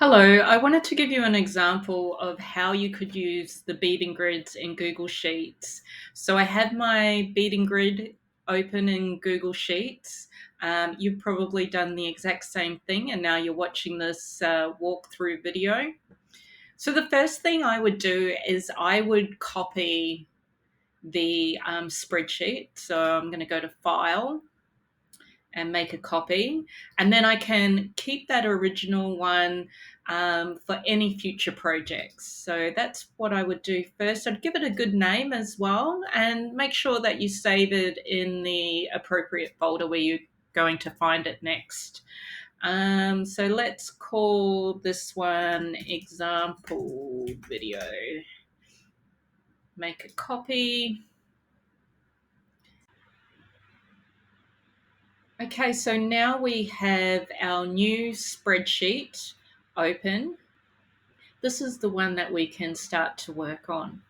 Hello, I wanted to give you an example of how you could use the beading grids in Google Sheets. So I have my beading grid open in Google Sheets. You've probably done the exact same thing and now you're watching this walkthrough video. So the first thing I would do is I would copy the spreadsheet. So I'm going to go to File and make a copy. And then I can keep that original one for any future projects. So that's what I would do first. I'd give it a good name as well and make sure that you save it in the appropriate folder where you're going to find it next. So let's call this one example video. Make a copy. Okay, so now we have our new spreadsheet open. This is the one that we can start to work on.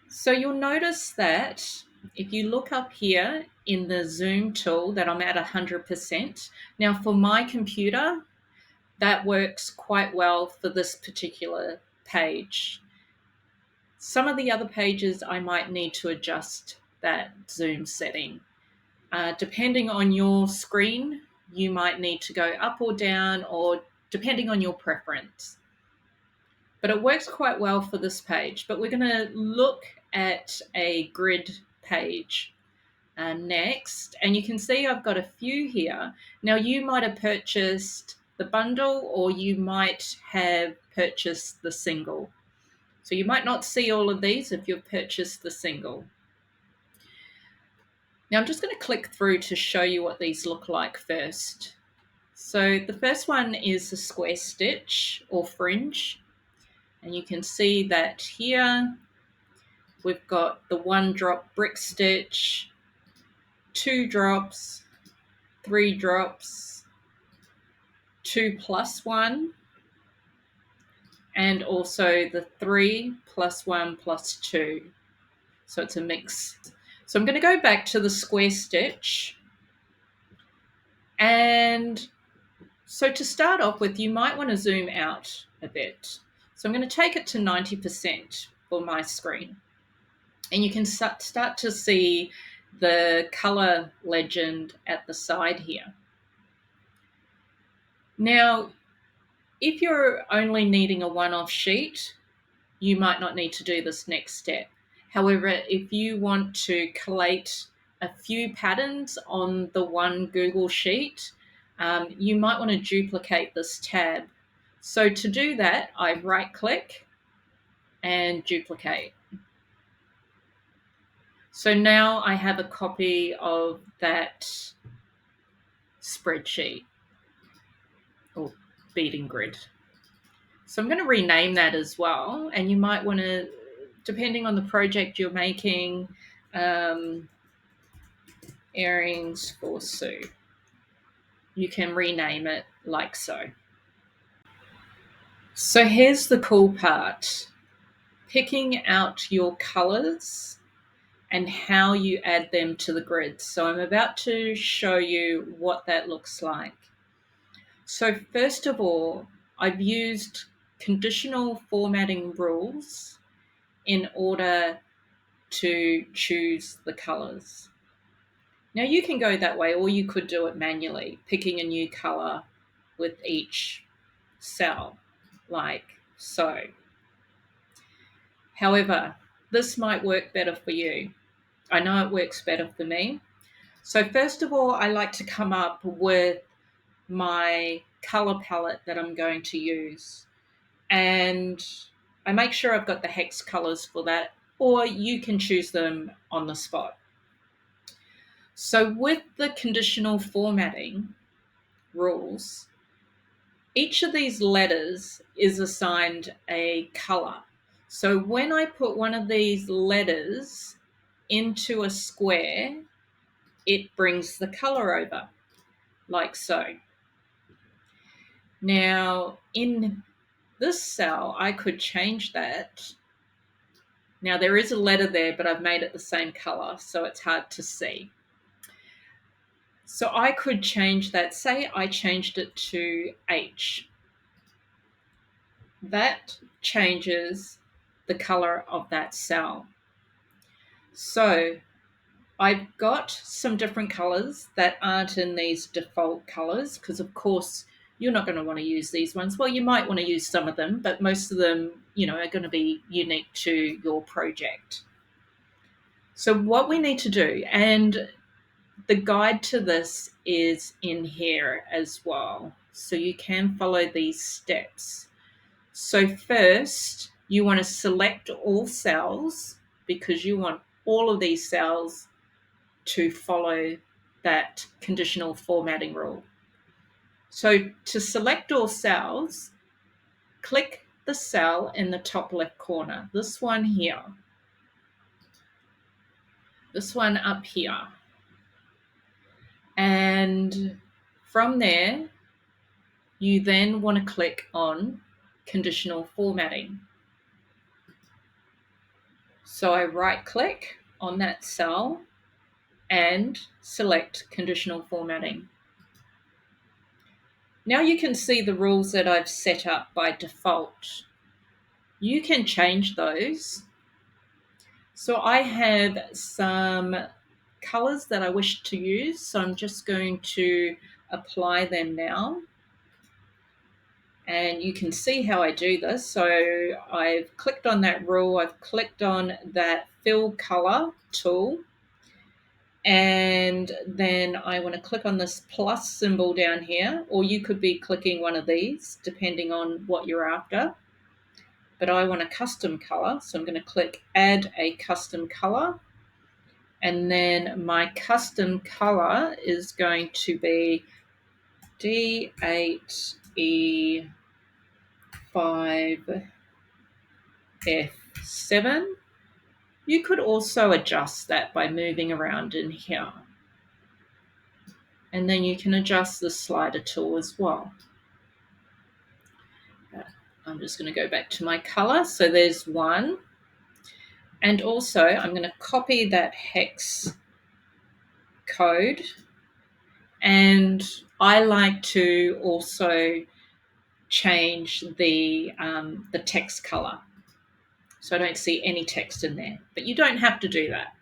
So you'll notice that if you look up here in the zoom tool that I'm at 100%. Now for my computer, that works quite well for this particular page. Some of the other pages I might need to adjust that zoom setting. Depending on your screen, you might need to go up or down, or depending on your preference. But it works quite well for this page. But we're going to look at a grid page next. And you can see I've got a few here. Now, you might have purchased the bundle or you might have purchased the single. So you might not see all of these if you've purchased the single. Now I'm just going to click through to show you what these look like first. So the first one is the square stitch or fringe. And you can see that here we've got the 1 drop brick stitch, 2 drops, 3 drops, 2 plus 1, and also the 3 plus 1 plus 2. So it's a mix. So I'm going to go back to the square stitch. And so to start off with, you might want to zoom out a bit. So I'm going to take it to 90% for my screen. And you can start to see the color legend at the side here. Now, if you're only needing a one-off sheet, you might not need to do this next step. However, if you want to collate a few patterns on the one Google sheet, you might want to duplicate this tab. So to do that, I right-click and duplicate. So now I have a copy of that spreadsheet or beading grid. So I'm going to rename that as well. And you might want to, depending on the project you're making, earrings for Sue. You can rename it like so. So here's the cool part. Picking out your colors and how you add them to the grid. So I'm about to show you what that looks like. So first of all, I've used conditional formatting rules in order to choose the colors. Now you can go that way, or you could do it manually, picking a new color with each cell, like so. However, this might work better for you. I know it works better for me. So first of all, I like to come up with my color palette that I'm going to use. And I make sure I've got the hex colors for that, or you can choose them on the spot. So with the conditional formatting rules, each of these letters is assigned a color. So when I put one of these letters into a square, it brings the color over, like so. Now, in this cell, I could change that. Now, there is a letter there, but I've made it the same color, so it's hard to see. So I could change that. Say I changed it to H. That changes the color of that cell. So I've got some different colors that aren't in these default colors because, of course, you're not going to want to use these ones. Well, you might want to use some of them, but most of them, are going to be unique to your project. So what we need to do, and the guide to this is in here as well, so you can follow these steps. So first, you want to select all cells because you want all of these cells to follow that conditional formatting rule. So to select all cells, click the cell in the top left corner, this one here, this one up here. And from there, you then want to click on conditional formatting. So I right click on that cell and select conditional formatting. Now you can see the rules that I've set up by default. You can change those. So I have some colors that I wish to use, so I'm just going to apply them now. And you can see how I do this. So I've clicked on that rule, I've clicked on that fill color tool, and then I want to click on this plus symbol down here, or you could be clicking one of these depending on what you're after. But I want a custom color, so I'm going to click add a custom color, and then my custom color is going to be D8E5F7. You could also adjust that by moving around in here. And then you can adjust the slider tool as well. I'm just going to go back to my color. So there's one. And also I'm going to copy that hex code. And I like to also change the text color, so I don't see any text in there. But you don't have to do that.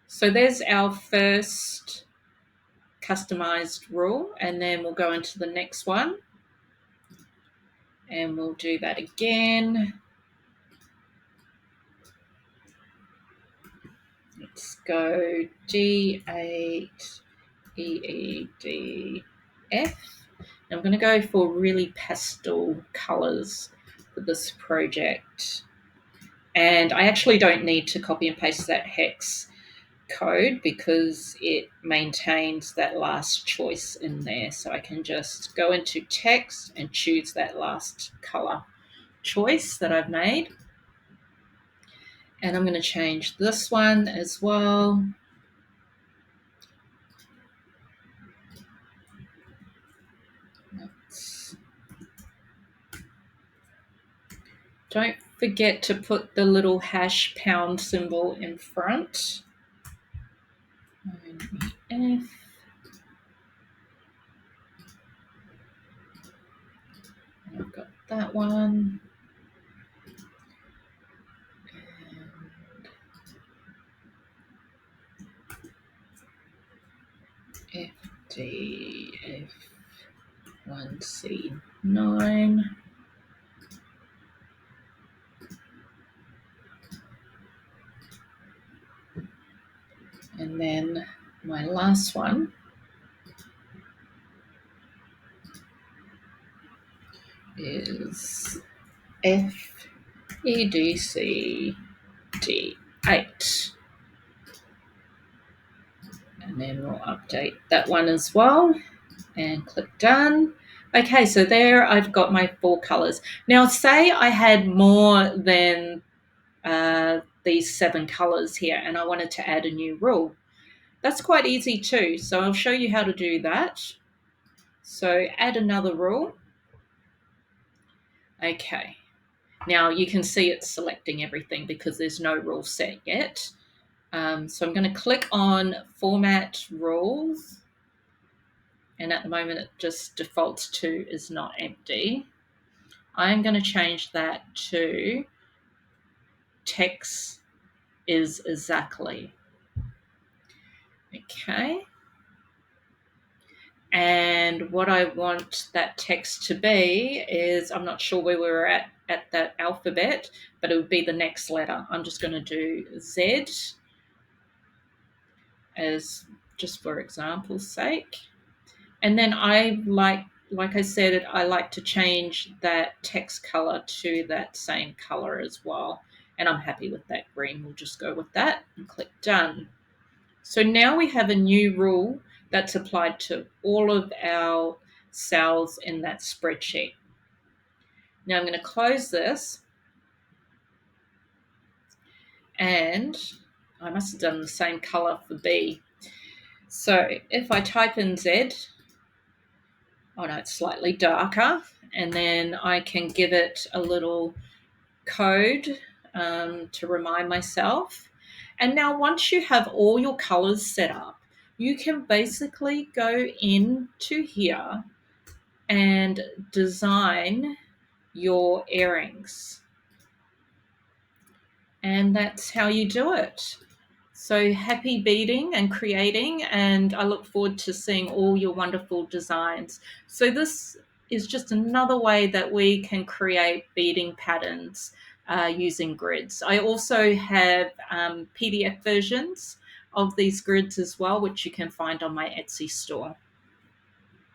So there's our first customized rule, and then we'll go into the next one. And we'll do that again. Let's go D8EEDF. I'm going to go for really pastel colors for this project. And I actually don't need to copy and paste that hex code because it maintains that last choice in there. So I can just go into text and choose that last color choice that I've made. And I'm going to change this one as well. Don't forget to put the little hash pound symbol in front. F. I've got that one. And FDF1C9. And then my last one is FEDCD8. And then we'll update that one as well and click done. Okay, so there I've got my 4 colors. Now say I had more than these 7 colors here and I wanted to add a new rule. That's quite easy too, so I'll show you how to do that. So add another rule. Okay, now you can see it's selecting everything because there's no rule set yet. So I'm going to click on Format Rules. And at the moment, it just defaults to is not empty. I'm going to change that to text is exactly. Okay. And what I want that text to be is, I'm not sure where we were at that alphabet, but it would be the next letter. I'm just going to do Z as just for example's sake. And then like I said, I like to change that text color to that same color as well. And I'm happy with that green. We'll just go with that and click done. So now we have a new rule that's applied to all of our cells in that spreadsheet. Now I'm going to close this, and I must have done the same color for B. So if I type in Z, oh no, it's slightly darker, and then I can give it a little code to remind myself. And now once you have all your colors set up, you can basically go into here and design your earrings. And that's how you do it. So happy beading and creating, and I look forward to seeing all your wonderful designs. So this is just another way that we can create beading patterns using grids. I also have PDF versions of these grids as well, which you can find on my Etsy store.